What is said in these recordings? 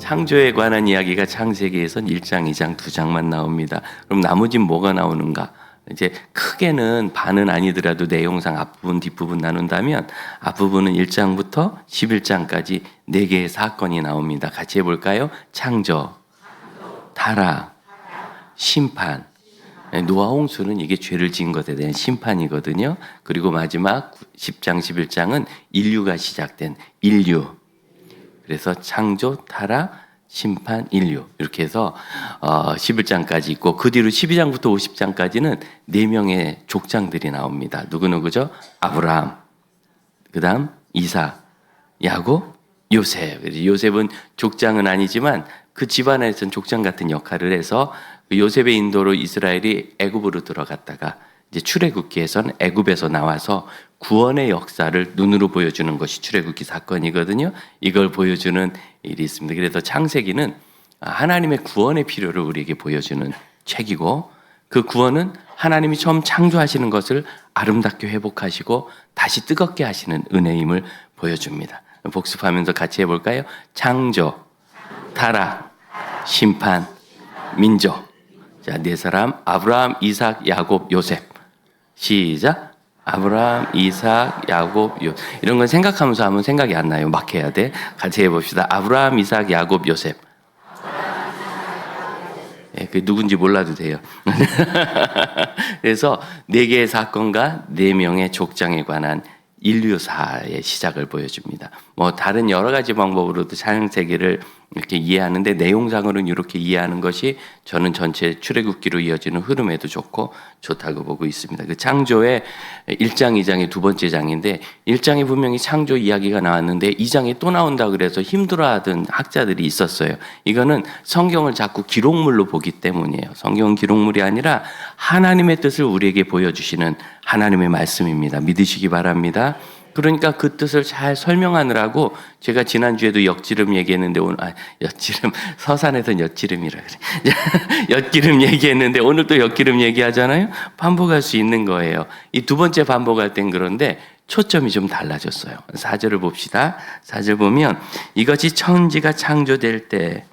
창조에 관한 이야기가 창세기에선 1장, 2장, 2장만 나옵니다. 그럼 나머지는 뭐가 나오는가? 이제 크게는 반은 아니더라도 내용상 앞부분, 뒷부분 나눈다면 앞부분은 1장부터 11장까지 4개의 사건이 나옵니다. 같이 해볼까요? 창조, 타락, 심판. 노아 홍수는 이게 죄를 지은 것에 대한 심판이거든요. 그리고 마지막 10장, 11장은 인류가 시작된 인류. 그래서 창조, 타락, 심판, 인류 이렇게 해서 11장까지 있고 그 뒤로 12장부터 50장까지는 4명의 족장들이 나옵니다. 누구누구죠? 아브라함, 그 다음 이삭, 야곱, 요셉. 요셉은 족장은 아니지만 그 집안에서는 족장 같은 역할을 해서 요셉의 인도로 이스라엘이 애굽으로 들어갔다가 이제 출애굽기에서는 애굽에서 나와서 구원의 역사를 눈으로 보여주는 것이 출애굽기 사건이거든요. 이걸 보여주는 일이 있습니다. 그래서 창세기는 하나님의 구원의 필요를 우리에게 보여주는 책이고 그 구원은 하나님이 처음 창조하시는 것을 아름답게 회복하시고 다시 뜨겁게 하시는 은혜임을 보여줍니다. 복습하면서 같이 해볼까요? 창조, 타락, 심판, 민족. 자, 4사람 아브라함, 이삭, 야곱, 요셉. 시작. 아브라함, 이삭, 야곱, 요셉. 이런 건 생각하면서 하면 생각이 안 나요. 막 해야 돼. 같이 해봅시다. 아브라함, 이삭, 야곱, 요셉. 예, 그 누군지 몰라도 돼요. 그래서 4개의 사건과 4명의 족장에 관한 인류사의 시작을 보여줍니다. 뭐 다른 여러 가지 방법으로도 창세기를 이렇게 이해하는데 내용상으로는 이렇게 이해하는 것이 저는 전체 출애굽기로 이어지는 흐름에도 좋다고 보고 있습니다. 그 창조의 1장, 2장이 두 번째 장인데 1장에 분명히 창조 이야기가 나왔는데 2장에 또 나온다 그래서 힘들어하던 학자들이 있었어요. 이거는 성경을 자꾸 기록물로 보기 때문이에요. 성경은 기록물이 아니라 하나님의 뜻을 우리에게 보여주시는 하나님의 말씀입니다. 믿으시기 바랍니다. 그러니까 그 뜻을 잘 설명하느라고 제가 지난주에도 역지름 얘기했는데 오늘 역지름 서산에서는 역지름이라 그래. 역지름 얘기했는데 오늘 또 역지름 얘기하잖아요. 반복할 수 있는 거예요. 이 두 번째 반복할 땐 그런데 초점이 좀 달라졌어요. 4절을 봅시다. 4절 보면 이것이 천지가 창조될 때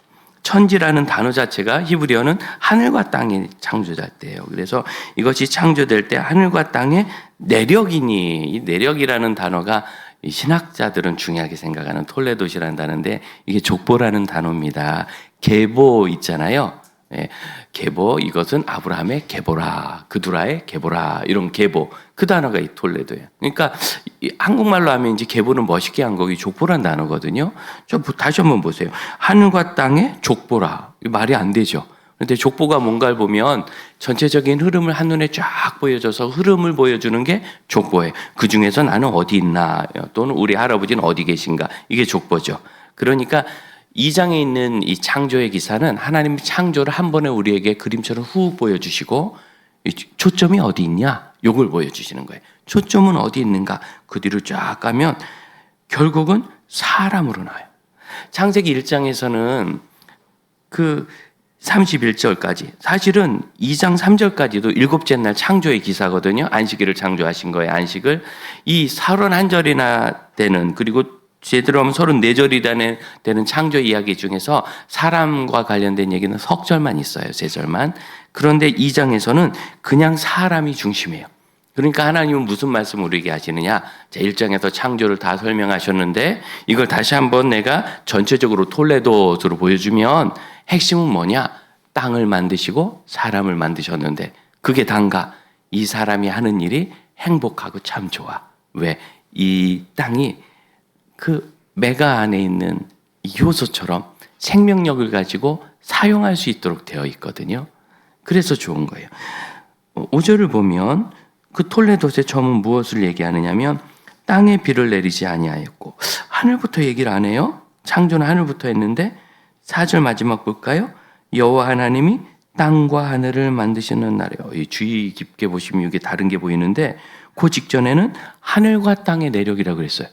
천지라는 단어 자체가 히브리어는 하늘과 땅이 창조될 때예요. 그래서 이것이 창조될 때 하늘과 땅의 내력이니 이 내력이라는 단어가 신학자들은 중요하게 생각하는 톨레도시라는 단어인데 이게 족보라는 단어입니다. 계보 있잖아요. 예, 계보 이것은 아브라함의 계보라, 그두라의 계보라 이런 계보 그 단어가 이 톨레도예요. 그러니까 한국말로 하면 이제 계보는 멋있게 한 거기 족보란 단어거든요. 좀 다시 한번 보세요. 하늘과 땅의 족보라 말이 안 되죠. 그런데 족보가 뭔가를 보면 전체적인 흐름을 한눈에 쫙 보여줘서 흐름을 보여주는 게 족보예요. 그 중에서 나는 어디 있나 또는 우리 할아버지는 어디 계신가 이게 족보죠. 그러니까 2장에 있는 이 창조의 기사는 하나님의 창조를 한 번에 우리에게 그림처럼 훅 보여주시고 초점이 어디 있냐? 요걸 보여주시는 거예요. 초점은 어디 있는가? 그 뒤로 쫙 가면 결국은 사람으로 나와요. 창세기 1장에서는 그 31절까지 사실은 2장 3절까지도 7째 날 창조의 기사거든요. 안식일을 창조하신 거예요. 안식을. 이 31절이나 되는 그리고 제대로 하면 34절이 되는 창조 이야기 중에서 사람과 관련된 얘기는 석 절만 있어요. 3절만. 그런데 2장에서는 그냥 사람이 중심이에요. 그러니까 하나님은 무슨 말씀을 우리에게 하시느냐. 자, 1장에서 창조를 다 설명하셨는데 이걸 다시 한번 내가 전체적으로 톨레도스로 보여주면 핵심은 뭐냐. 땅을 만드시고 사람을 만드셨는데 그게 단가. 이 사람이 하는 일이 행복하고 참 좋아. 왜? 이 땅이 그 메가 안에 있는 효소처럼 생명력을 가지고 사용할 수 있도록 되어 있거든요. 그래서 좋은 거예요. 5절을 보면 그 톨레도스의 점은 무엇을 얘기하느냐면 땅에 비를 내리지 아니하였고 하늘부터 얘기를 안 해요. 창조는 하늘부터 했는데 4절 마지막 볼까요? 여호와 하나님이 땅과 하늘을 만드시는 날이요. 주의 깊게 보시면 이게 다른 게 보이는데 그 직전에는 하늘과 땅의 내력이라고 그랬어요.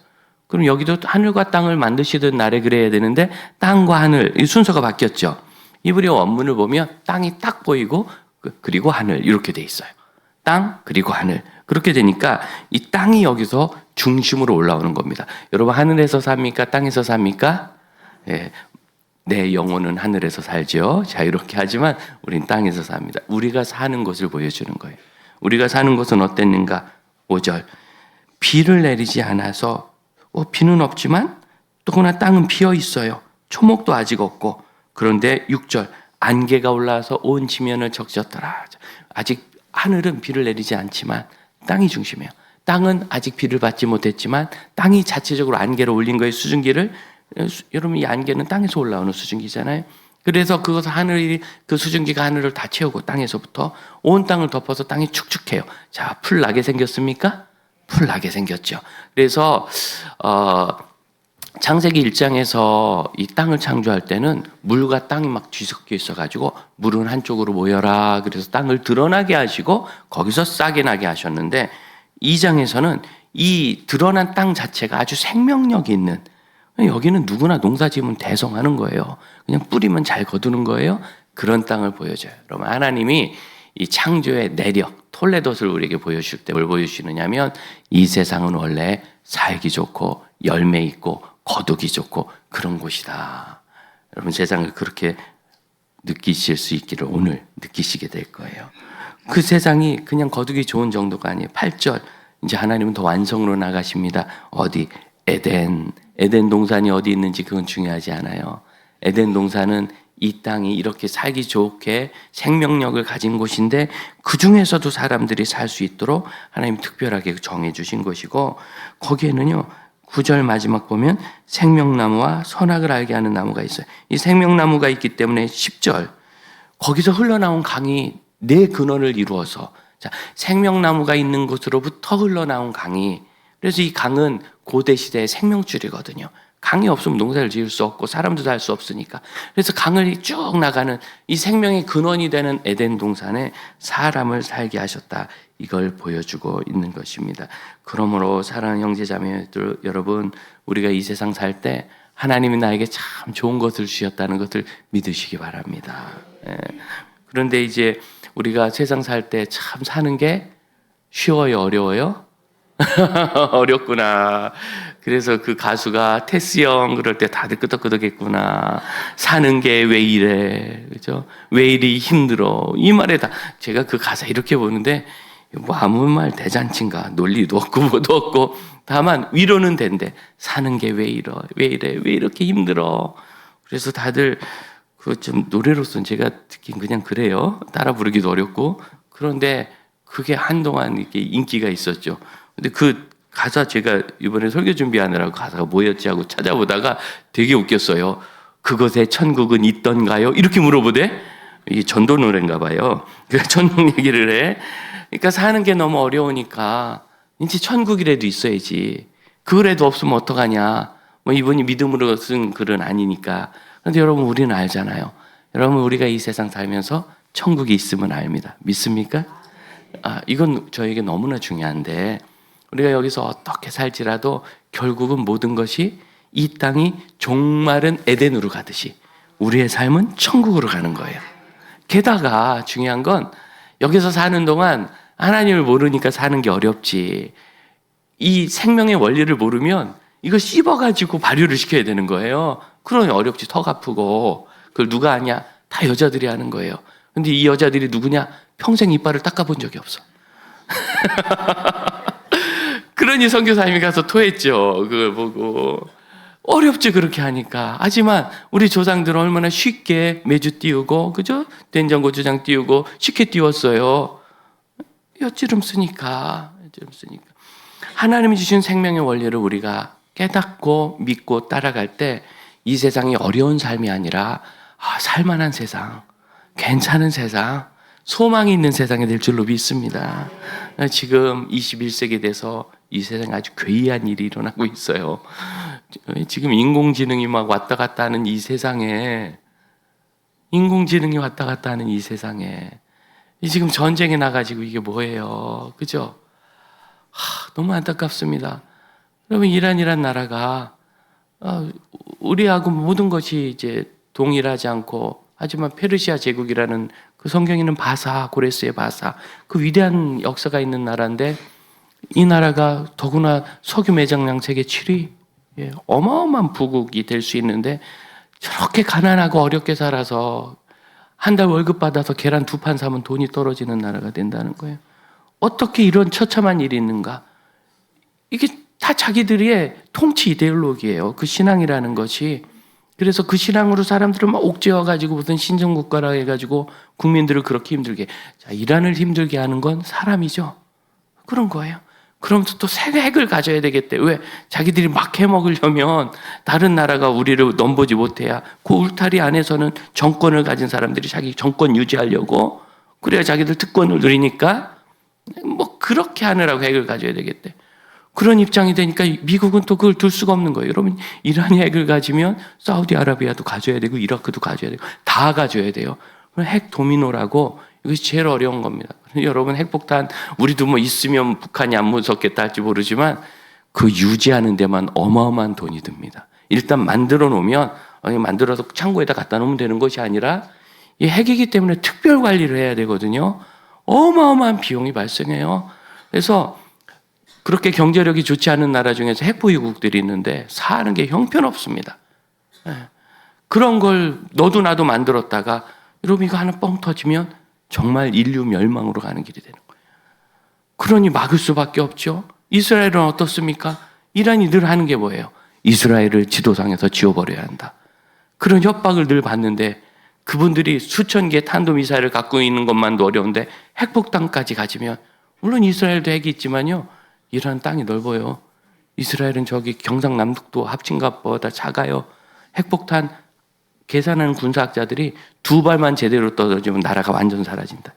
그럼 여기도 하늘과 땅을 만드시던 날에 그래야 되는데 땅과 하늘 이 순서가 바뀌었죠. 히브리어 원문을 보면 땅이 딱 보이고 그리고 하늘 이렇게 돼 있어요. 땅 그리고 하늘 그렇게 되니까 이 땅이 여기서 중심으로 올라오는 겁니다. 여러분 하늘에서 삽니까? 땅에서 삽니까? 예. 내 영혼은 하늘에서 살죠. 자, 이렇게 하지만 우린 땅에서 삽니다. 우리가 사는 곳을 보여주는 거예요. 우리가 사는 곳은 어땠는가? 5절. 비를 내리지 않아서 비는 없지만 또나 땅은 비어 있어요. 초목도 아직 없고. 그런데 6절. 안개가 올라와서 온 지면을 적셨더라. 아직 하늘은 비를 내리지 않지만 땅이 중심이에요. 땅은 아직 비를 받지 못했지만 땅이 자체적으로 안개를 올린 거예요. 수증기를. 여러분, 이 안개는 땅에서 올라오는 수증기잖아요. 그래서 그것을 하늘이, 그 수증기가 하늘을 다 채우고 땅에서부터 온 땅을 덮어서 땅이 축축해요. 자, 풀 나게 생겼습니까? 풀 나게 생겼죠. 그래서 창세기 1장에서 이 땅을 창조할 때는 물과 땅이 막 뒤섞여 있어가지고 물은 한쪽으로 모여라. 그래서 땅을 드러나게 하시고 거기서 싹이 나게 하셨는데 2장에서는 이 드러난 땅 자체가 아주 생명력이 있는, 여기는 누구나 농사 지으면 대성하는 거예요. 그냥 뿌리면 잘 거두는 거예요. 그런 땅을 보여줘요. 여러분, 하나님이 이 창조의 내력, 톨레도스를 우리에게 보여줄 때 뭘 보여주시느냐면 이 세상은 원래 살기 좋고 열매 있고 거두기 좋고 그런 곳이다. 여러분, 세상을 그렇게 느끼실 수 있기를 오늘 느끼시게 될 거예요. 그 세상이 그냥 거두기 좋은 정도가 아니에요. 8절. 이제 하나님은 더 완성으로 나가십니다. 어디? 에덴 동산이 어디 있는지 그건 중요하지 않아요. 에덴 동산은 이 땅이 이렇게 살기 좋게 생명력을 가진 곳인데 그 중에서도 사람들이 살 수 있도록 하나님이 특별하게 정해 주신 것이고, 거기에는요 9절 마지막 보면 생명나무와 선악을 알게 하는 나무가 있어요. 이 생명나무가 있기 때문에 10절 거기서 흘러나온 강이 네 근원을 이루어서, 자, 생명나무가 있는 곳으로부터 흘러나온 강이, 그래서 이 강은 고대 시대의 생명줄이거든요. 강이 없으면 농사를 지을 수 없고 사람도 살 수 없으니까. 그래서 강을 쭉 나가는 이 생명의 근원이 되는 에덴 동산에 사람을 살게 하셨다. 이걸 보여주고 있는 것입니다. 그러므로 사랑하는 형제자매들 여러분, 우리가 이 세상 살 때 하나님이 나에게 참 좋은 것을 주셨다는 것을 믿으시기 바랍니다. 그런데 이제 우리가 세상 살 때 참 사는 게 쉬워요, 어려워요? 어렵구나. 그래서 그 가수가 테스 형 그럴 때 다들 끄덕끄덕했구나. 사는 게 왜 이래, 그죠? 왜 이리 힘들어? 이 말에 다 제가 그 가사 이렇게 보는데 뭐 아무 말 대잔치인가, 논리도 없고 뭐도 없고, 다만 위로는 된대. 사는 게 왜 이래, 왜 이렇게 힘들어? 그래서 다들 그 좀 노래로서는 제가 듣긴 그냥 그래요. 따라 부르기도 어렵고. 그런데 그게 한동안 이렇게 인기가 있었죠. 근데 그 가사 제가 이번에 설교 준비하느라고 가사가 뭐였지 하고 찾아보다가 되게 웃겼어요. 그것에 천국은 있던가요? 이렇게 물어보대. 이게 전도 노래인가 봐요. 그래서 천국 얘기를 해. 그러니까 사는 게 너무 어려우니까 이제 천국이라도 있어야지. 그거라도 없으면 어떡하냐. 뭐 이분이 믿음으로 쓴 글은 아니니까. 그런데 여러분, 우리는 알잖아요. 여러분, 우리가 이 세상 살면서 천국이 있음을 압니다. 믿습니까? 이건 저에게 너무나 중요한데, 우리가 여기서 어떻게 살지라도 결국은 모든 것이 이 땅이 종말은 에덴으로 가듯이 우리의 삶은 천국으로 가는 거예요. 게다가 중요한 건 여기서 사는 동안 하나님을 모르니까 사는 게 어렵지, 이 생명의 원리를 모르면 이걸 씹어가지고 발효를 시켜야 되는 거예요. 그러니 어렵지. 턱 아프고. 그걸 누가 하냐? 다 여자들이 하는 거예요. 근데 이 여자들이 누구냐? 평생 이빨을 닦아본 적이 없어. 그러니 선교사님이 가서 토했죠. 그걸 보고. 어렵지, 그렇게 하니까. 하지만 우리 조상들은 얼마나 쉽게 메주 띄우고, 그죠? 된장고추장 띄우고 쉽게 띄웠어요. 엿지름 쓰니까. 하나님이 주신 생명의 원리를 우리가 깨닫고 믿고 따라갈 때 이 세상이 어려운 삶이 아니라 살만한 세상, 괜찮은 세상, 소망이 있는 세상이 될 줄로 믿습니다. 지금 21세기 돼서 이 세상에 아주 괴이한 일이 일어나고 있어요. 지금 인공지능이 막 왔다 갔다 하는 이 세상에, 지금 전쟁에 나가지고 이게 뭐예요? 그죠? 너무 안타깝습니다. 여러분, 이란이란 나라가 우리하고 모든 것이 이제 동일하지 않고, 하지만 페르시아 제국이라는 그 성경에는 바사, 고레스의 바사, 그 위대한 역사가 있는 나라인데, 이 나라가 더구나 석유 매장량 세계 7위, 어마어마한 부국이 될 수 있는데 저렇게 가난하고 어렵게 살아서 한 달 월급 받아서 계란 2판 사면 돈이 떨어지는 나라가 된다는 거예요. 어떻게 이런 처참한 일이 있는가? 이게 다 자기들의 통치 이데올로기예요. 그 신앙이라는 것이. 그래서 그 신앙으로 사람들을 막 옥죄어가지고 무슨 신정국가라 해가지고 국민들을 그렇게 힘들게. 자, 이란을 힘들게 하는 건 사람이죠. 그런 거예요. 그러면서 또 새 핵을 가져야 되겠대. 왜? 자기들이 막 해먹으려면 다른 나라가 우리를 넘보지 못해야 그 울타리 안에서는 정권을 가진 사람들이 자기 정권 유지하려고 그래야 자기들 특권을 누리니까 뭐 그렇게 하느라고 핵을 가져야 되겠대. 그런 입장이 되니까 미국은 또 그걸 둘 수가 없는 거예요. 여러분, 이란이 핵을 가지면 사우디아라비아도 가져야 되고 이라크도 가져야 되고 다 가져야 돼요. 핵 도미노라고 이것이 제일 어려운 겁니다. 여러분, 핵폭탄 우리도 뭐 있으면 북한이 안 무섭겠다 할지 모르지만 그 유지하는 데만 어마어마한 돈이 듭니다. 일단 만들어 놓으면 만들어서 창고에다 갖다 놓으면 되는 것이 아니라 이 핵이기 때문에 특별 관리를 해야 되거든요. 어마어마한 비용이 발생해요. 그래서 그렇게 경제력이 좋지 않은 나라 중에서 핵보유국들이 있는데 사는 게 형편없습니다. 그런 걸 너도 나도 만들었다가 여러분 이거 하나 뻥 터지면 정말 인류 멸망으로 가는 길이 되는 거예요. 그러니 막을 수밖에 없죠. 이스라엘은 어떻습니까? 이란이 늘 하는 게 뭐예요? 이스라엘을 지도상에서 지워버려야 한다. 그런 협박을 늘 받는데 그분들이 수천 개의 탄도미사일을 갖고 있는 것만도 어려운데 핵폭탄까지 가지면 물론 이스라엘도 핵이 있지만요. 이란 땅이 넓어요. 이스라엘은 저기 경상남북도 합친 것보다 작아요. 핵폭탄 계산하는 군사학자들이 2발만 제대로 떨어지면 나라가 완전 사라진다.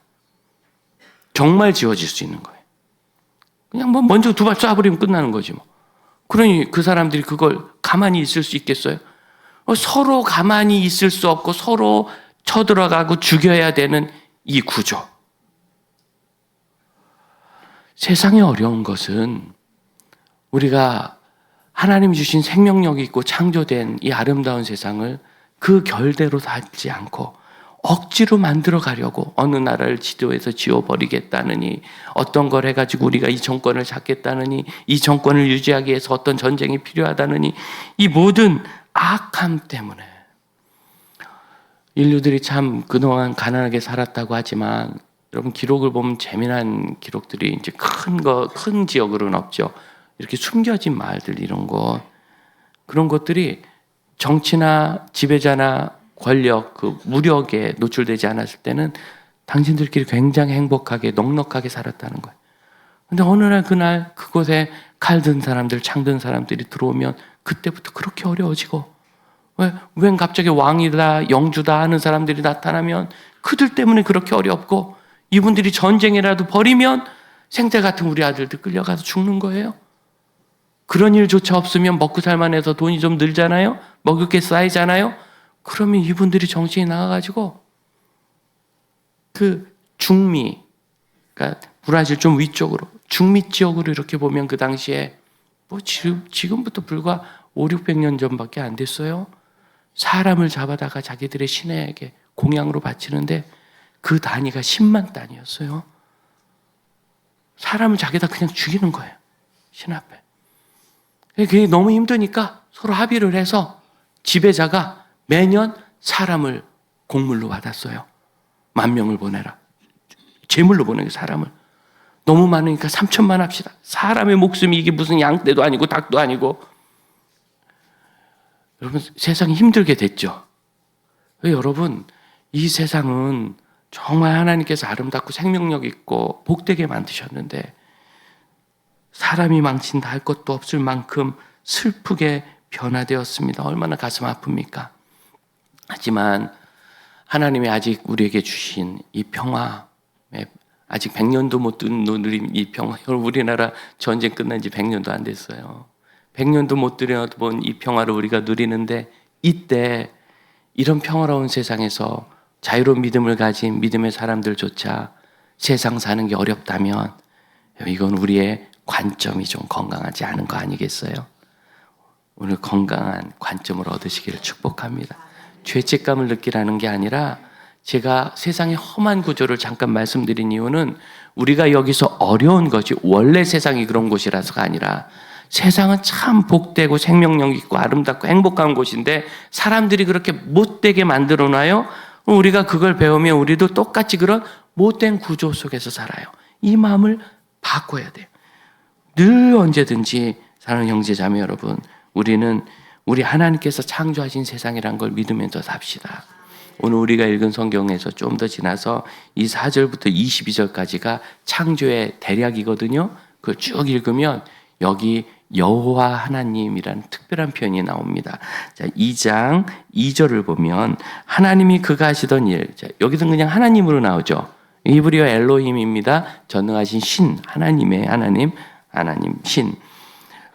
정말 지워질 수 있는 거예요. 그냥 뭐 먼저 2발 쏴버리면 끝나는 거지 뭐. 그러니 그 사람들이 그걸 가만히 있을 수 있겠어요? 서로 가만히 있을 수 없고 서로 쳐들어가고 죽여야 되는 이 구조. 세상에 어려운 것은 우리가 하나님이 주신 생명력이 있고 창조된 이 아름다운 세상을 그 결대로 살지 않고 억지로 만들어 가려고 어느 나라를 지도해서 지워버리겠다느니 어떤 걸 해가지고 우리가 이 정권을 잡겠다느니 이 정권을 유지하기 위해서 어떤 전쟁이 필요하다느니 이 모든 악함 때문에 인류들이 참 그동안 가난하게 살았다고 하지만 여러분 기록을 보면 재미난 기록들이 이제 큰 지역으로는 없죠. 이렇게 숨겨진 마을들 이런 것 그런 것들이 정치나 지배자나 권력, 그 무력에 노출되지 않았을 때는 당신들끼리 굉장히 행복하게 넉넉하게 살았다는 거예요. 근데 어느 날 그날 그곳에 칼 든 사람들, 창 든 사람들이 들어오면 그때부터 그렇게 어려워지고 왜 갑자기 왕이다, 영주다 하는 사람들이 나타나면 그들 때문에 그렇게 어렵고 이분들이 전쟁이라도 벌이면 생태 같은 우리 아들들 끌려가서 죽는 거예요. 그런 일조차 없으면 먹고 살만해서 돈이 좀 늘잖아요. 먹을 게 쌓이잖아요. 그러면 이분들이 정신이 나가가지고 그 중미, 그러니까 브라질 좀 위쪽으로 중미 지역으로 이렇게 보면 그 당시에 뭐 지금부터 불과 500-600년 전밖에 안 됐어요. 사람을 잡아다가 자기들의 신에게 공양으로 바치는데 그 단위가 10만 단위였어요. 사람을 자기다 그냥 죽이는 거예요. 신 앞에. 그게 너무 힘드니까 서로 합의를 해서 지배자가 매년 사람을 곡물로 받았어요. 10,000명을 보내라. 제물로 보내는 사람을. 너무 많으니까 3,000만 합시다. 사람의 목숨이 이게 무슨 양떼도 아니고 닭도 아니고. 여러분 세상이 힘들게 됐죠. 여러분 이 세상은 정말 하나님께서 아름답고 생명력 있고 복되게 만드셨는데 사람이 망친다 할 것도 없을 만큼 슬프게 변화되었습니다. 얼마나 가슴 아픕니까? 하지만 하나님이 아직 우리에게 주신 이 평화, 아직 100년도 못 누린 이 평화, 우리나라 전쟁 끝난 지 100년도 안 됐어요. 100년도 못 누려본 이 평화를 우리가 누리는데 이때 이런 평화로운 세상에서 자유로운 믿음을 가진 믿음의 사람들조차 세상 사는 게 어렵다면 이건 우리의 관점이 좀 건강하지 않은 거 아니겠어요? 오늘 건강한 관점을 얻으시기를 축복합니다. 죄책감을 느끼라는 게 아니라 제가 세상의 험한 구조를 잠깐 말씀드린 이유는 우리가 여기서 어려운 것이 원래 세상이 그런 곳이라서가 아니라 세상은 참 복되고 생명력 있고 아름답고 행복한 곳인데 사람들이 그렇게 못되게 만들어놔요. 우리가 그걸 배우면 우리도 똑같이 그런 못된 구조 속에서 살아요. 이 마음을 바꿔야 돼요. 늘 언제든지 사랑하는 형제 자매 여러분, 우리는 우리 하나님께서 창조하신 세상이란 걸 믿으면서 삽시다. 오늘 우리가 읽은 성경에서 좀 더 지나서 이 4절부터 22절까지가 창조의 대략이거든요. 그걸 쭉 읽으면 여기 여호와 하나님이라는 특별한 표현이 나옵니다. 자, 2장 2절을 보면 하나님이 그가 하시던 일, 자, 여기서 그냥 하나님으로 나오죠. 히브리어 엘로힘입니다. 전능하신 신, 하나님의 하나님 신.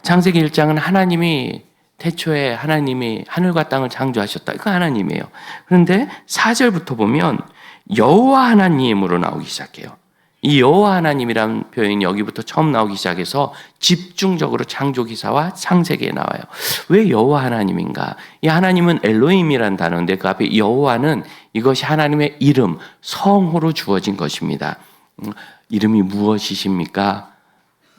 창세기 1장은 하나님이 태초에 하나님이 하늘과 땅을 창조하셨다. 이거 하나님이에요. 그런데 4절부터 보면 여호와 하나님으로 나오기 시작해요. 이 여호와 하나님이라는 표현이 여기부터 처음 나오기 시작해서 집중적으로 창조 기사와 창세기에 나와요. 왜 여호와 하나님인가? 이 하나님은 엘로힘이라는 단어인데 그 앞에 여호와는 이것이 하나님의 이름, 성호로 주어진 것입니다. 이름이 무엇이십니까?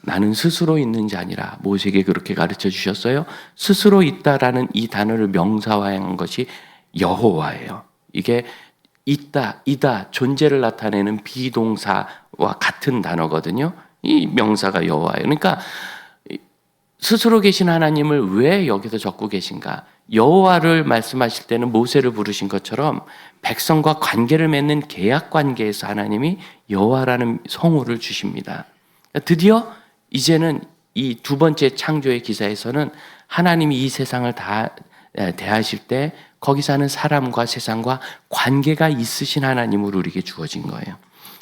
나는 스스로 있는 자 아니라 모세에게 그렇게 가르쳐 주셨어요. 스스로 있다라는 이 단어를 명사화한 것이 여호와예요. 이게 있다, 이다, 존재를 나타내는 비동사와 같은 단어거든요. 이 명사가 여호와예요. 그러니까 스스로 계신 하나님을 왜 여기서 적고 계신가? 여호와를 말씀하실 때는 모세를 부르신 것처럼 백성과 관계를 맺는 계약 관계에서 하나님이 여호와라는 성호를 주십니다. 드디어 이제는 이 두 번째 창조의 기사에서는 하나님이 이 세상을 다 대하실 때 거기 사는 사람과 세상과 관계가 있으신 하나님으로 우리에게 주어진 거예요.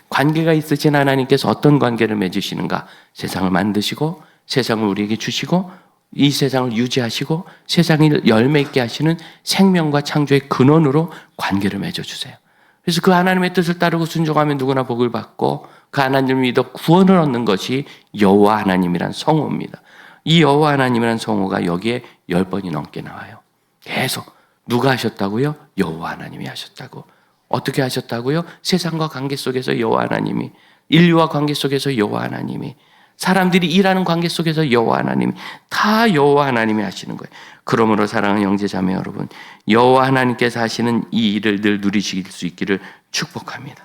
관계가 있으신 하나님께서 어떤 관계를 맺으시는가? 세상을 만드시고 세상을 우리에게 주시고 이 세상을 유지하시고 세상을 열매 있게 하시는 생명과 창조의 근원으로 관계를 맺어주세요. 그래서 그 하나님의 뜻을 따르고 순종하면 누구나 복을 받고 그 하나님을 믿어 구원을 얻는 것이 여호와 하나님이란 성호입니다. 이 여호와 하나님이란 성호가 여기에 10번이 넘게 나와요. 계속 누가 하셨다고요? 여호와 하나님이 하셨다고. 어떻게 하셨다고요? 세상과 관계 속에서 여호와 하나님이, 인류와 관계 속에서 여호와 하나님이, 사람들이 일하는 관계 속에서 여호와 하나님이, 다 여호와 하나님이 하시는 거예요. 그러므로 사랑하는 형제 자매 여러분, 여호와 하나님께서 하시는 이 일을 늘 누리실 수 있기를 축복합니다.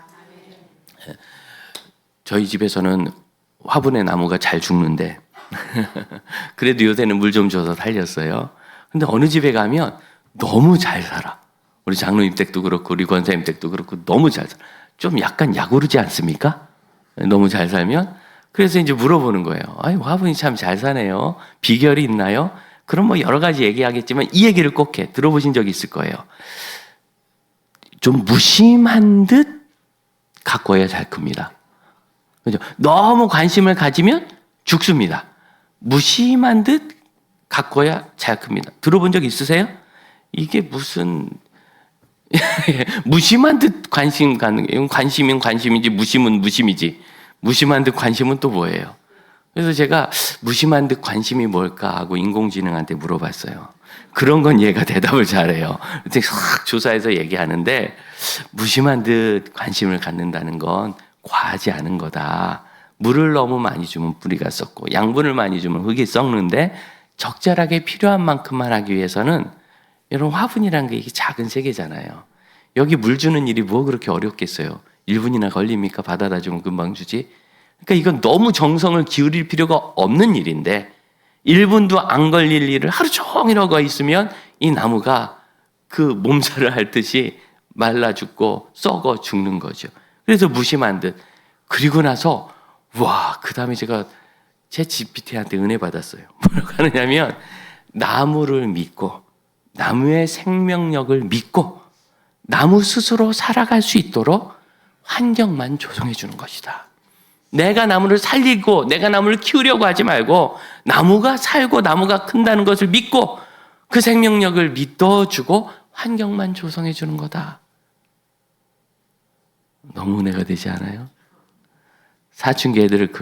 저희 집에서는 화분의 나무가 잘 죽는데 그래도 요새는 물 좀 줘서 살렸어요. 근데 어느 집에 가면 너무 잘 살아. 우리 장로님 댁도 그렇고 우리 권사님 댁도 그렇고 너무 잘 살아. 좀 약간 약오르지 않습니까? 너무 잘 살면. 그래서 이제 물어보는 거예요. 아이, 화분이 참 잘 사네요. 비결이 있나요? 그럼 뭐 여러 가지 얘기하겠지만 이 얘기를 꼭 해. 들어보신 적이 있을 거예요. 좀 무심한 듯 가꿔야 잘 큽니다. 그죠? 너무 관심을 가지면 죽습니다. 무심한 듯 가꿔야 잘 큽니다. 들어본 적 있으세요? 이게 무슨 무심한 듯 관심 갖는 게, 관심이면 관심이지 무심은 무심이지. 무심한 듯 관심은 또 뭐예요? 그래서 제가 무심한 듯 관심이 뭘까 하고 인공지능한테 물어봤어요. 그런 건 얘가 대답을 잘해요. 그래서 싹 조사해서 얘기하는데 무심한 듯 관심을 갖는다는 건 과하지 않은 거다. 물을 너무 많이 주면 뿌리가 썩고 양분을 많이 주면 흙이 썩는데 적절하게 필요한 만큼만 하기 위해서는 여러분 화분이란 게 이게 작은 세계잖아요. 여기 물 주는 일이 뭐 그렇게 어렵겠어요. 1분이나 걸립니까? 받아다 주면 금방 주지. 그러니까 이건 너무 정성을 기울일 필요가 없는 일인데 1분도 안 걸릴 일을 하루 종일 하고 있으면 이 나무가 그 몸살을 앓듯이 말라 죽고 썩어 죽는 거죠. 그래서 무심한 듯. 그리고 나서 그 다음에 제가 챗GPT한테 은혜 받았어요. 뭐라고 하느냐면 나무를 믿고 나무의 생명력을 믿고 나무 스스로 살아갈 수 있도록 환경만 조성해 주는 것이다. 내가 나무를 살리고 내가 나무를 키우려고 하지 말고 나무가 살고 나무가 큰다는 것을 믿고 그 생명력을 믿어주고 환경만 조성해 주는 거다. 너무 은혜가 되지 않아요? 사춘기 애들을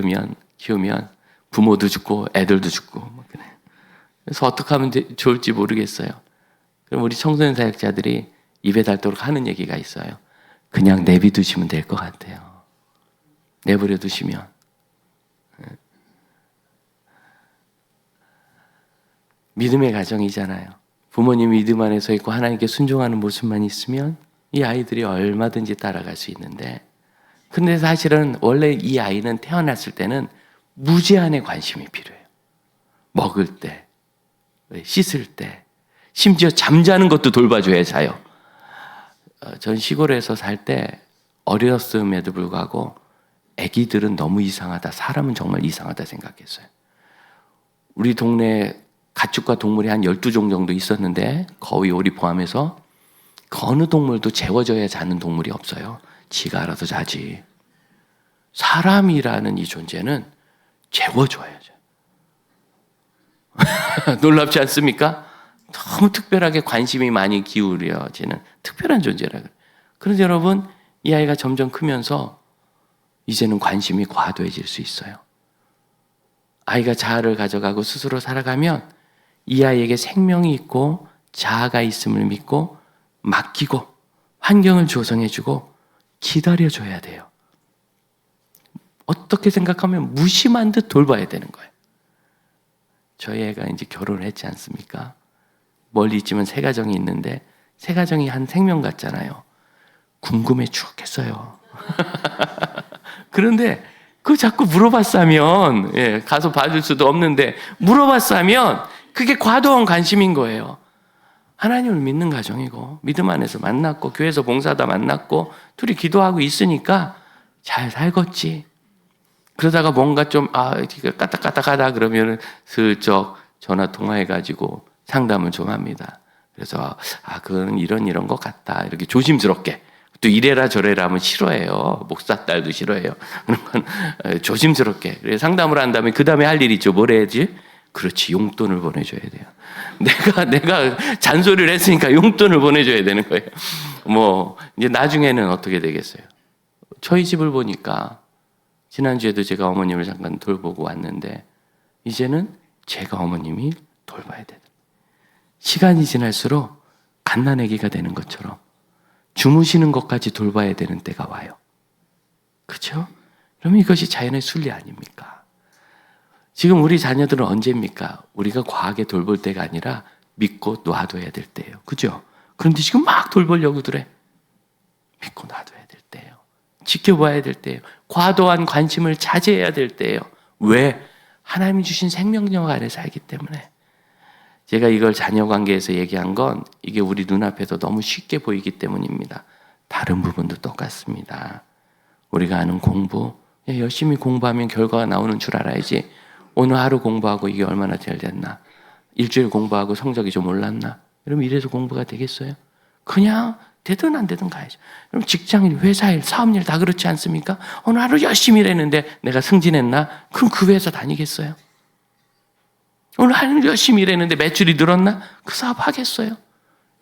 키우면 부모도 죽고 애들도 죽고 그래서 어떻게 하면 좋을지 모르겠어요. 그럼 우리 청소년 사역자들이 입에 닳도록 하는 얘기가 있어요. 그냥 내비두시면 될 것 같아요. 내버려 두시면. 믿음의 가정이잖아요. 부모님이 믿음 안에 서 있고 하나님께 순종하는 모습만 있으면 이 아이들이 얼마든지 따라갈 수 있는데, 근데 사실은 원래 이 아이는 태어났을 때는 무제한의 관심이 필요해요. 먹을 때, 씻을 때, 심지어 잠자는 것도 돌봐줘야 사요. 전 시골에서 살 때 어렸음에도 불구하고 아기들은 너무 이상하다, 사람은 정말 이상하다 생각했어요. 우리 동네에 가축과 동물이 한 12종 정도 있었는데 거의 오리 포함해서 그 어느 동물도 재워져야 자는 동물이 없어요. 지가 알아서 자지. 사람이라는 이 존재는 재워줘야죠. 놀랍지 않습니까? 너무 특별하게 관심이 많이 기울여지는 특별한 존재라 그래요. 그런데 여러분, 이 아이가 점점 크면서 이제는 관심이 과도해질 수 있어요. 아이가 자아를 가져가고 스스로 살아가면 이 아이에게 생명이 있고 자아가 있음을 믿고 맡기고 환경을 조성해주고 기다려줘야 돼요. 어떻게 생각하면 무심한 듯 돌봐야 되는 거예요. 저희 애가 이제 결혼을 했지 않습니까? 멀리 있지만 새 가정이 있는데 새 가정이 한 생명 같잖아요. 궁금해 죽겠어요. 그런데 그거 자꾸 물어봤으면, 가서 봐줄 수도 없는데 물어봤으면 그게 과도한 관심인 거예요. 하나님을 믿는 가정이고 믿음 안에서 만났고 교회에서 봉사하다 만났고 둘이 기도하고 있으니까 잘 살겠지. 그러다가 뭔가 좀 까딱까딱하다 그러면 슬쩍 전화 통화해가지고 상담을 좀 합니다. 그래서 그건 이런 것 같다 이렇게 조심스럽게, 또 이래라 저래라 하면 싫어해요. 목사 딸도 싫어해요. 그런 건 조심스럽게. 그래서 상담을 한 다음에 그 다음에 할 일이 있죠. 뭘 해야지? 그렇지, 용돈을 보내줘야 돼요. 내가 잔소리를 했으니까 용돈을 보내줘야 되는 거예요. 이제 나중에는 어떻게 되겠어요? 저희 집을 보니까 지난주에도 제가 어머님을 잠깐 돌보고 왔는데 이제는 제가 어머님이 돌봐야 돼요. 시간이 지날수록 갓난아기가 되는 것처럼 주무시는 것까지 돌봐야 되는 때가 와요. 그렇죠? 그러면 이것이 자연의 순리 아닙니까? 지금 우리 자녀들은 언제입니까? 우리가 과하게 돌볼 때가 아니라 믿고 놔둬야 될 때예요. 그죠? 그런데 지금 막 돌보려고 그래. 믿고 놔둬야 될 때예요. 지켜봐야 될 때예요. 과도한 관심을 자제해야 될 때예요. 왜? 하나님이 주신 생명력 아래 살기 때문에. 제가 이걸 자녀 관계에서 얘기한 건 이게 우리 눈앞에서 너무 쉽게 보이기 때문입니다. 다른 부분도 똑같습니다. 우리가 하는 공부, 열심히 공부하면 결과가 나오는 줄 알아야지. 오늘 하루 공부하고 이게 얼마나 잘 됐나? 일주일 공부하고 성적이 좀 올랐나? 그럼 이래서 공부가 되겠어요? 그냥 되든 안 되든 가야죠. 그럼 직장일, 회사일, 사업일 다 그렇지 않습니까? 오늘 하루 열심히 일했는데 내가 승진했나? 그럼 그 회사 다니겠어요? 오늘 하루 열심히 일했는데 매출이 늘었나? 그 사업 하겠어요?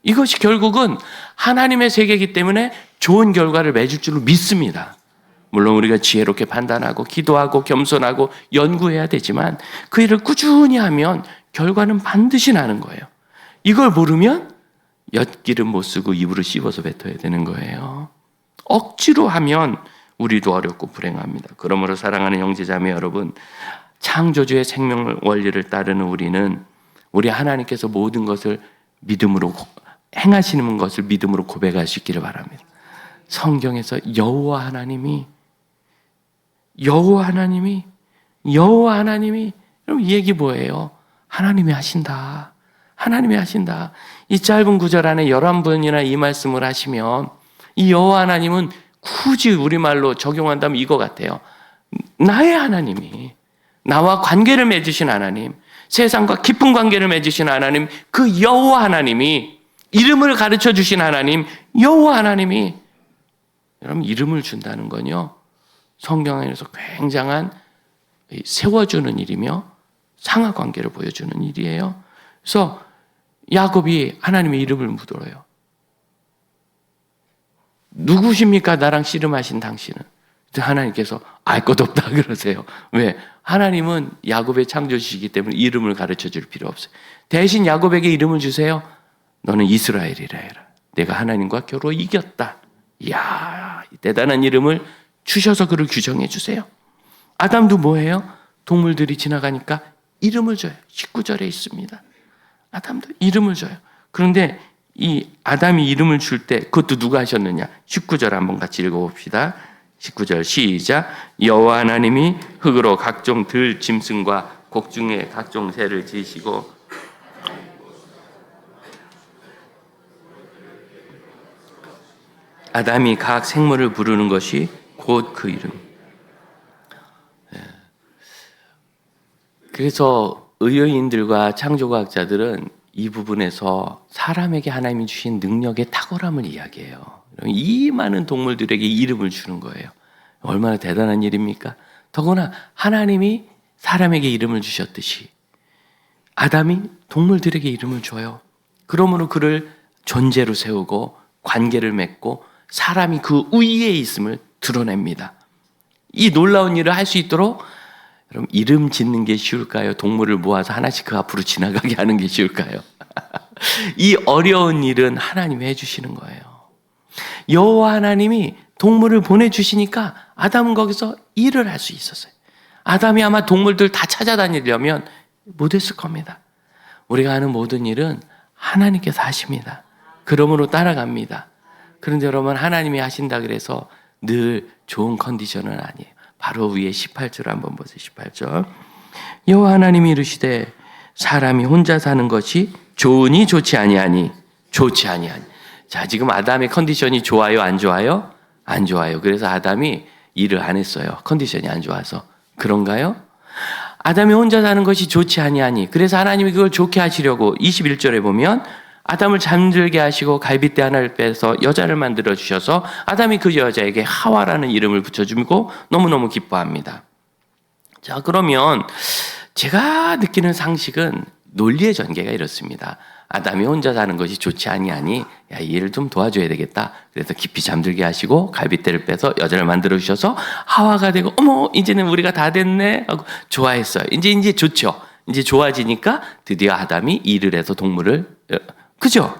이것이 결국은 하나님의 세계이기 때문에 좋은 결과를 맺을 줄로 믿습니다. 물론 우리가 지혜롭게 판단하고 기도하고 겸손하고 연구해야 되지만 그 일을 꾸준히 하면 결과는 반드시 나는 거예요. 이걸 모르면 엿기름 못 쓰고 입으로 씹어서 뱉어야 되는 거예요. 억지로 하면 우리도 어렵고 불행합니다. 그러므로 사랑하는 형제자매 여러분, 창조주의 생명 원리를 따르는 우리 하나님께서 모든 것을 믿음으로 행하시는 것을 믿음으로 고백할 수 있기를 바랍니다. 성경에서 여호와 하나님이 그럼 이 얘기 뭐예요? 하나님이 하신다. 하나님이 하신다. 이 짧은 구절 안에 11번이나 이 말씀을 하시면 이 여호와 하나님은 굳이 우리말로 적용한다면 이거 같아요. 나의 하나님이, 나와 관계를 맺으신 하나님, 세상과 깊은 관계를 맺으신 하나님, 그 여호와 하나님이, 이름을 가르쳐 주신 하나님, 여호와 하나님이, 여러분 이름을 준다는 건요, 성경 안에서 굉장한 세워주는 일이며 상하 관계를 보여주는 일이에요. 그래서 야곱이 하나님의 이름을 묻어요. 누구십니까? 나랑 씨름하신 당신은. 하나님께서 알 것 없다 그러세요. 왜? 하나님은 야곱의 창조주시기 때문에 이름을 가르쳐 줄 필요 없어요. 대신 야곱에게 이름을 주세요. 너는 이스라엘이라 해라. 내가 하나님과 겨루 이겼다. 이야, 대단한 이름을 주셔서 그를 규정해 주세요. 아담도 뭐예요? 동물들이 지나가니까 이름을 줘요. 19절에 있습니다. 아담도 이름을 줘요. 그런데 이 아담이 이름을 줄 때 그것도 누가 하셨느냐? 19절 한번 같이 읽어봅시다. 19절 시작. 여호와 하나님이 흙으로 각종 들 짐승과 곡중에 각종 새를 지으시고 아담이 각 생물을 부르는 것이 곧 그 이름. 그래서 의료인들과 창조과학자들은 이 부분에서 사람에게 하나님이 주신 능력의 탁월함을 이야기해요. 이 많은 동물들에게 이름을 주는 거예요. 얼마나 대단한 일입니까? 더구나 하나님이 사람에게 이름을 주셨듯이 아담이 동물들에게 이름을 줘요. 그러므로 그를 존재로 세우고 관계를 맺고 사람이 그 위에 있음을 드러냅니다. 이 놀라운 일을 할 수 있도록 여러분, 이름 짓는 게 쉬울까요? 동물을 모아서 하나씩 그 앞으로 지나가게 하는 게 쉬울까요? 이 어려운 일은 하나님이 해주시는 거예요. 여호와 하나님이 동물을 보내주시니까 아담은 거기서 일을 할 수 있었어요. 아담이 아마 동물들 다 찾아다니려면 못했을 겁니다. 우리가 하는 모든 일은 하나님께서 하십니다. 그러므로 따라갑니다. 그런데 여러분, 하나님이 하신다 그래서 늘 좋은 컨디션은 아니에요. 바로 위에 18절 한번 보세요. 18절. 여호와 하나님이 이르시되 사람이 혼자 사는 것이 좋으니 좋지 아니하니 좋지 아니하니. 자, 지금 아담의 컨디션이 좋아요, 안 좋아요? 안 좋아요. 그래서 아담이 일을 안 했어요. 컨디션이 안 좋아서. 그런가요? 아담이 혼자 사는 것이 좋지 아니하니. 그래서 하나님이 그걸 좋게 하시려고 21절에 보면 아담을 잠들게 하시고 갈빗대 하나를 빼서 여자를 만들어 주셔서 아담이 그 여자에게 하와라는 이름을 붙여주고 너무너무 기뻐합니다. 자, 그러면 제가 느끼는 상식은 논리의 전개가 이렇습니다. 아담이 혼자 사는 것이 좋지 아니하니 야, 이 일을 좀 도와줘야 되겠다. 그래서 깊이 잠들게 하시고 갈빗대를 빼서 여자를 만들어 주셔서 하와가 되고 어머 이제는 우리가 다 됐네 하고 좋아했어요. 이제 좋죠. 이제 좋아지니까 드디어 아담이 일을 해서 동물을 그죠?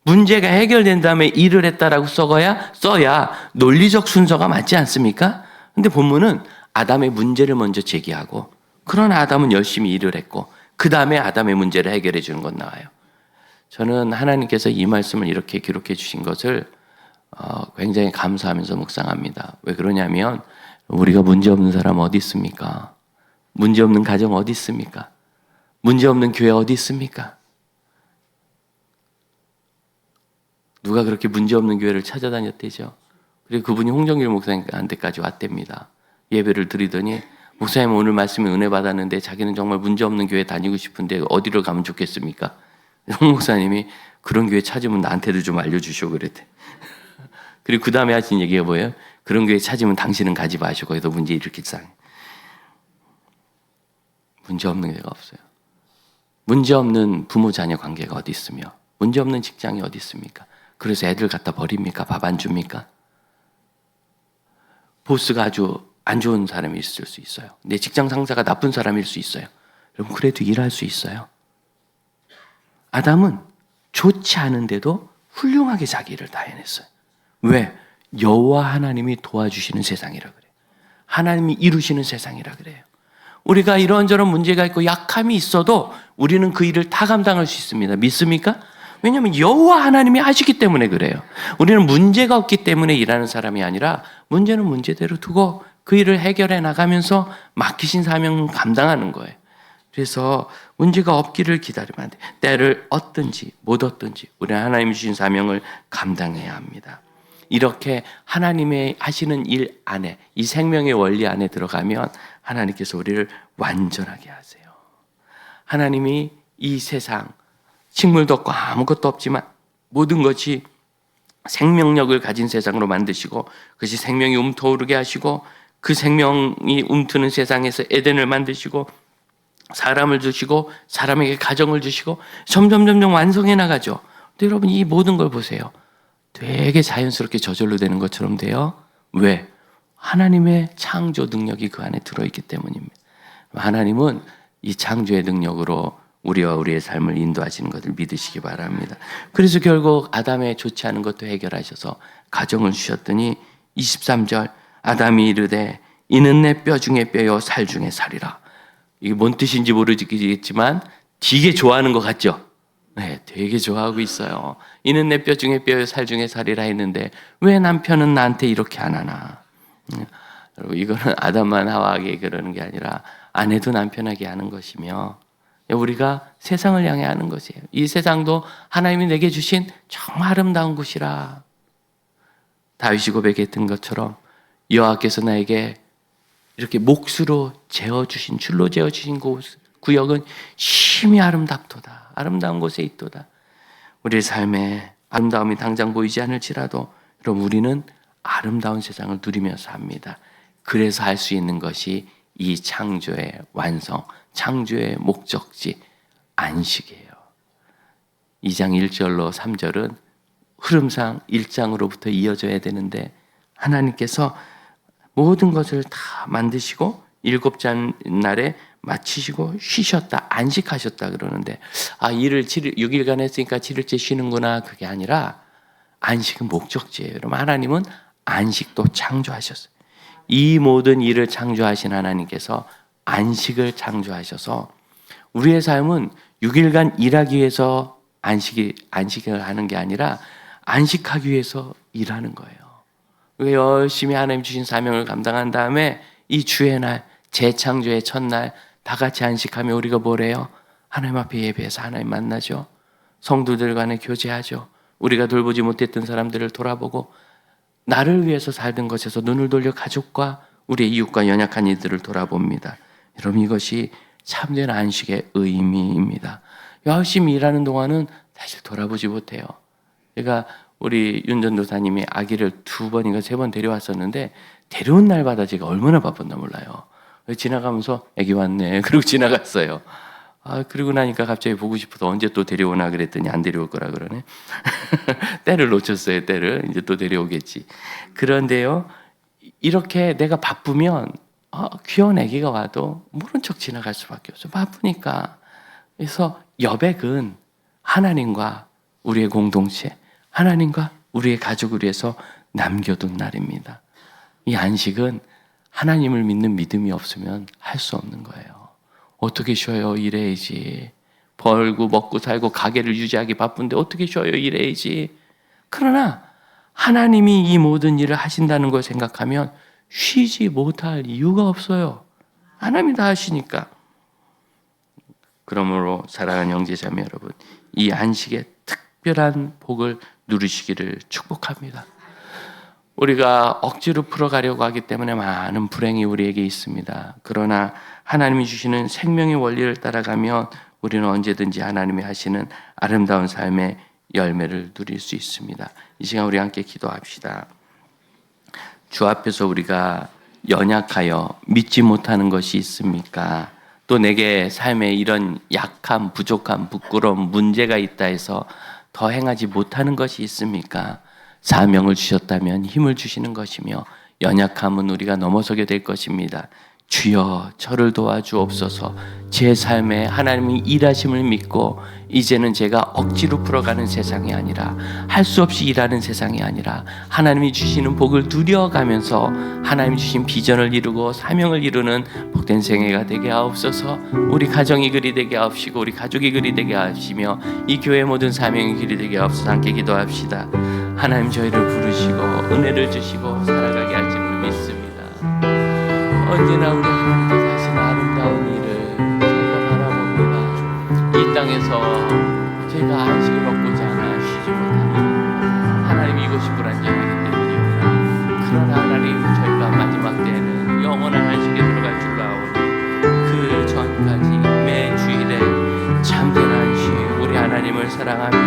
문제가 해결된 다음에 일을 했다라고 써야 논리적 순서가 맞지 않습니까? 근데 본문은 아담의 문제를 먼저 제기하고 그러나 아담은 열심히 일을 했고 그 다음에 아담의 문제를 해결해 주는 건 나와요. 저는 하나님께서 이 말씀을 이렇게 기록해 주신 것을 굉장히 감사하면서 묵상합니다. 왜 그러냐면 우리가 문제 없는 사람 어디 있습니까? 문제 없는 가정 어디 있습니까? 문제 없는 교회 어디 있습니까? 누가 그렇게 문제없는 교회를 찾아다녔대죠. 그리고 그분이 홍정길 목사님한테까지 왔답니다. 예배를 드리더니 목사님 오늘 말씀에 은혜 받았는데 자기는 정말 문제없는 교회 다니고 싶은데 어디로 가면 좋겠습니까? 홍 목사님이 그런 교회 찾으면 나한테도 좀 알려주시오 그랬대. 그리고 그 다음에 하신 얘기가 뭐예요? 그런 교회 찾으면 당신은 가지 마시고 거기서 문제 일으킬 상. 문제없는 교회가 없어요. 문제없는 부모 자녀 관계가 어디 있으며 문제없는 직장이 어디 있습니까? 그래서 애들 갖다 버립니까? 밥 안 줍니까? 보스가 아주 안 좋은 사람이 있을 수 있어요. 내 직장 상사가 나쁜 사람일 수 있어요. 여러분 그래도 일할 수 있어요. 아담은 좋지 않은데도 훌륭하게 자기 일을 다 해냈어요. 왜? 여호와 하나님이 도와주시는 세상이라 그래요. 하나님이 이루시는 세상이라 그래요. 우리가 이런저런 문제가 있고 약함이 있어도 우리는 그 일을 다 감당할 수 있습니다. 믿습니까? 왜냐하면 여호와 하나님이 하시기 때문에 그래요. 우리는 문제가 없기 때문에 일하는 사람이 아니라 문제는 문제대로 두고 그 일을 해결해 나가면서 맡기신 사명을 감당하는 거예요. 그래서 문제가 없기를 기다리면 안 돼요. 때를 얻든지 못 얻든지 우리는 하나님이 주신 사명을 감당해야 합니다. 이렇게 하나님의 하시는 일 안에 이 생명의 원리 안에 들어가면 하나님께서 우리를 완전하게 하세요. 하나님이 이 세상 식물도 없고 아무것도 없지만 모든 것이 생명력을 가진 세상으로 만드시고 그것이 생명이 움터오르게 하시고 그 생명이 움트는 세상에서 에덴을 만드시고 사람을 주시고 사람에게 가정을 주시고 점점 완성해 나가죠. 근데 여러분 이 모든 걸 보세요. 되게 자연스럽게 저절로 되는 것처럼 돼요. 왜? 하나님의 창조 능력이 그 안에 들어있기 때문입니다. 하나님은 이 창조의 능력으로 우리와 우리의 삶을 인도하시는 것을 믿으시기 바랍니다. 그래서 결국 아담의 좋지 않은 것도 해결하셔서 가정을 주셨더니 23절 아담이 이르되 이는 내 뼈 중에 뼈요 살 중에 살이라. 이게 뭔 뜻인지 모르겠지만 되게 좋아하는 것 같죠? 네, 되게 좋아하고 있어요. 이는 내 뼈 중에 뼈요 살 중에 살이라 했는데 왜 남편은 나한테 이렇게 안 하나? 여러분, 이거는 아담만 하와에게 그러는 게 아니라 아내도 남편에게 하는 것이며 우리가 세상을 향해 하는 것이에요. 이 세상도 하나님이 내게 주신 정말 아름다운 곳이라. 다윗이 고백했던 것처럼 여호와께서 나에게 이렇게 몫으로 재어주신, 줄로 재어주신 구역은 심히 아름답도다. 아름다운 곳에 있도다. 우리의 삶에 아름다움이 당장 보이지 않을지라도 여러분, 우리는 아름다운 세상을 누리며 삽니다. 그래서 할 수 있는 것이 이 창조의 완성, 창조의 목적지, 안식이에요. 2장 1절로 3절은 흐름상 1장으로부터 이어져야 되는데 하나님께서 모든 것을 다 만드시고 7째 날에 마치시고 쉬셨다, 안식하셨다 그러는데 일을 6일간 했으니까 7일째 쉬는구나. 그게 아니라 안식은 목적지예요. 여러분, 하나님은 안식도 창조하셨어요. 이 모든 일을 창조하신 하나님께서 안식을 창조하셔서 우리의 삶은 6일간 일하기 위해서 안식을 하는 게 아니라 안식하기 위해서 일하는 거예요. 열심히 하나님 주신 사명을 감당한 다음에 이 주의 날, 재창조의 첫날 다 같이 안식하며 우리가 뭐래요? 하나님 앞에 예배해서 하나님 만나죠. 성도들 간에 교제하죠. 우리가 돌보지 못했던 사람들을 돌아보고 나를 위해서 살던 것에서 눈을 돌려 가족과 우리의 이웃과 연약한 이들을 돌아봅니다. 여러분, 이것이 참된 안식의 의미입니다. 열심히 일하는 동안은 사실 돌아보지 못해요. 제가 우리 윤 전도사님이 아기를 2번인가 3번 데려왔었는데 데려온 날마다 제가 얼마나 바빴나 몰라요. 지나가면서 아기 왔네. 그리고 지나갔어요. 그러고 나니까 갑자기 보고 싶어서 언제 또 데려오나 그랬더니 안 데려올 거라 그러네. 때를 놓쳤어요. 때를. 이제 또 데려오겠지. 그런데요, 이렇게 내가 바쁘면 귀여운 아기가 와도 모른 척 지나갈 수밖에 없어. 바쁘니까. 그래서 여백은 하나님과 우리의 공동체, 하나님과 우리의 가족을 위해서 남겨둔 날입니다. 이 안식은 하나님을 믿는 믿음이 없으면 할 수 없는 거예요. 어떻게 쉬어요? 일해야지. 벌고 먹고 살고 가게를 유지하기 바쁜데 어떻게 쉬어요? 일해야지. 그러나 하나님이 이 모든 일을 하신다는 걸 생각하면 쉬지 못할 이유가 없어요. 하나님이 다 하시니까. 그러므로 사랑하는 형제자매 여러분, 이 안식의 특별한 복을 누리시기를 축복합니다. 우리가 억지로 풀어가려고 하기 때문에 많은 불행이 우리에게 있습니다. 그러나 하나님이 주시는 생명의 원리를 따라가면 우리는 언제든지 하나님이 하시는 아름다운 삶의 열매를 누릴 수 있습니다. 이 시간 우리 함께 기도합시다. 주 앞에서 우리가 연약하여 믿지 못하는 것이 있습니까? 또 내게 삶에 이런 약함, 부족함, 부끄러움, 문제가 있다 해서 더 행하지 못하는 것이 있습니까? 사명을 주셨다면 힘을 주시는 것이며 연약함은 우리가 넘어서게 될 것입니다. 주여 저를 도와주옵소서. 제 삶에 하나님이 일하심을 믿고 이제는 제가 억지로 풀어가는 세상이 아니라 할 수 없이 일하는 세상이 아니라 하나님이 주시는 복을 누려가면서 하나님이 주신 비전을 이루고 사명을 이루는 복된 생애가 되게 하옵소서. 우리 가정이 그리 되게 하옵시고 우리 가족이 그리 되게 하시며 이 교회 모든 사명이 그리 되게 하옵소서. 함께 기도합시다. 하나님 저희를 부르시고 은혜를 주시고 살아가게 할 줄을 믿습니다. 언제나 우리 하나님께서 하신 아름다운 일을 저희가 바라봅니다. 이 땅에서 저희가 안식을 얻고자 하나 쉬지 못하는 하나님 이곳이 불안정하기 때문이구나. 그러나 하나님 저희가 마지막 때에는 영원한 안식에 들어갈 줄 아오니 그 전까지 매 주일에 참된 안식 우리 하나님을 사랑하며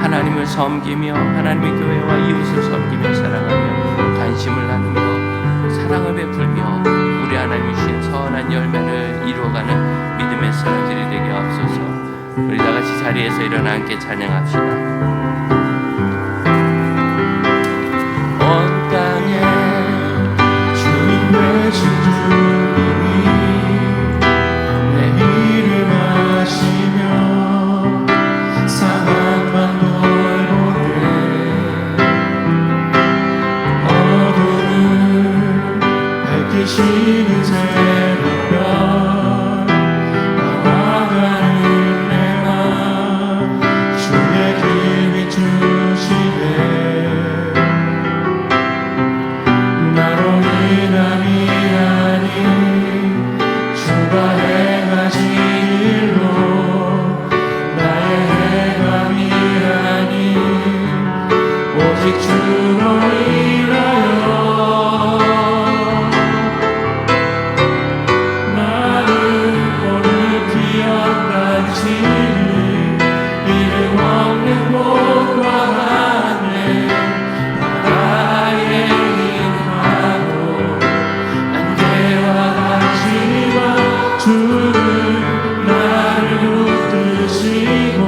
하나님을 섬기며 하나님의 교회와 이웃을 섬기며 사랑하며 관심을 나누며 사랑을 베풀며 우리 하나님이 주신 선한 열매를 이루어가는 믿음의 사람들이 되게 하옵소서. 우리 다 같이 자리에서 일어나 함께 찬양합시다. 온 땅에 주님 되신 주님이 내 일을 하시며 사랑만 돌보네. 어둠을 밝히시는 새벽별 나와 가는 주로 인하여 나를 오늘 기억할지니 이름 없는 곳과 하늘 바다의 인하도 안개와 같지만 주는 나를 붙드시고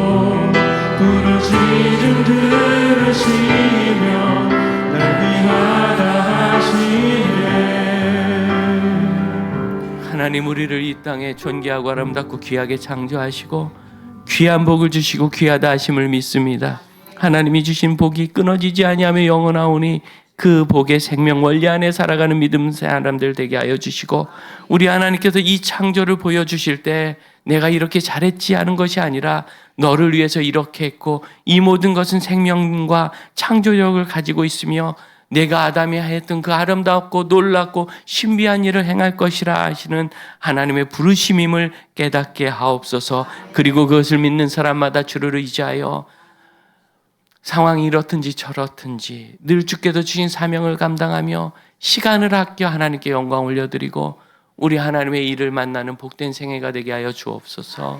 부르짖음 들으시며 날 귀하다 하시네. 하나님, 우리를 이 땅에 존귀하고 아름답고 귀하게 창조하시고 귀한 복을 주시고 귀하다 하심을 믿습니다. 하나님이 주신 복이 끊어지지 아니하며 영원하오니 그 복의 생명 원리 안에 살아가는 믿음 사람들 되게 하여 주시고, 우리 하나님께서 이 창조를 보여주실 때 내가 이렇게 잘했지 하는 것이 아니라 너를 위해서 이렇게 했고 이 모든 것은 생명과 창조력을 가지고 있으며 내가 아담이 했던 그 아름답고 놀랍고 신비한 일을 행할 것이라 하시는 하나님의 부르심임을 깨닫게 하옵소서. 그리고 그것을 믿는 사람마다 주를 의지하여 상황이 이렇든지 저렇든지 늘 주께서 주신 사명을 감당하며 시간을 아껴 하나님께 영광 올려드리고 우리 하나님의 일을 만나는 복된 생애가 되게 하여 주옵소서.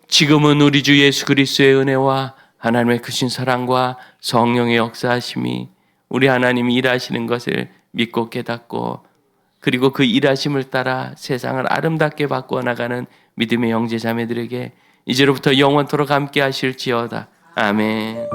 지금은 우리 주 예수 그리스도의 은혜와 하나님의 크신 사랑과 성령의 역사하심이 우리 하나님이 일하시는 것을 믿고 깨닫고 그리고 그 일하심을 따라 세상을 아름답게 바꾸어 나가는 믿음의 형제 자매들에게 이제로부터 영원토록 함께 하실지어다. 아멘.